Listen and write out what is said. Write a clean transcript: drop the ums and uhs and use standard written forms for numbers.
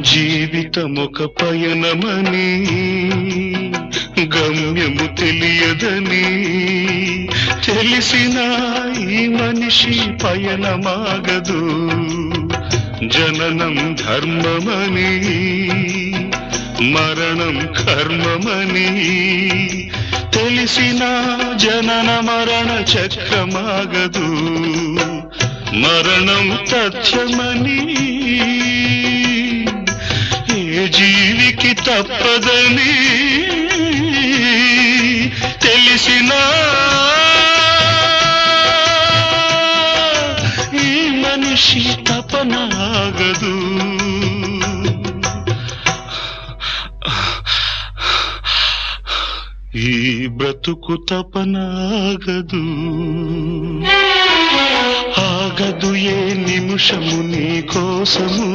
జీవితమొక పయనమని గమ్యము తెలియదని తెలిసిన ఈ మనిషి పయనమాగదు. జననం ధర్మమని మరణం కర్మమని తెలిసిన జనన మరణ చక్రమాగదు. మరణం తథ్యమని ఏ జీవికి తప్పదని తెలిసిన ఈ మనిషి తపనాగదు. ఈ బ్రతుకు తపనాగదు. ఆగదు ఏ నిమిషము నీ కోసము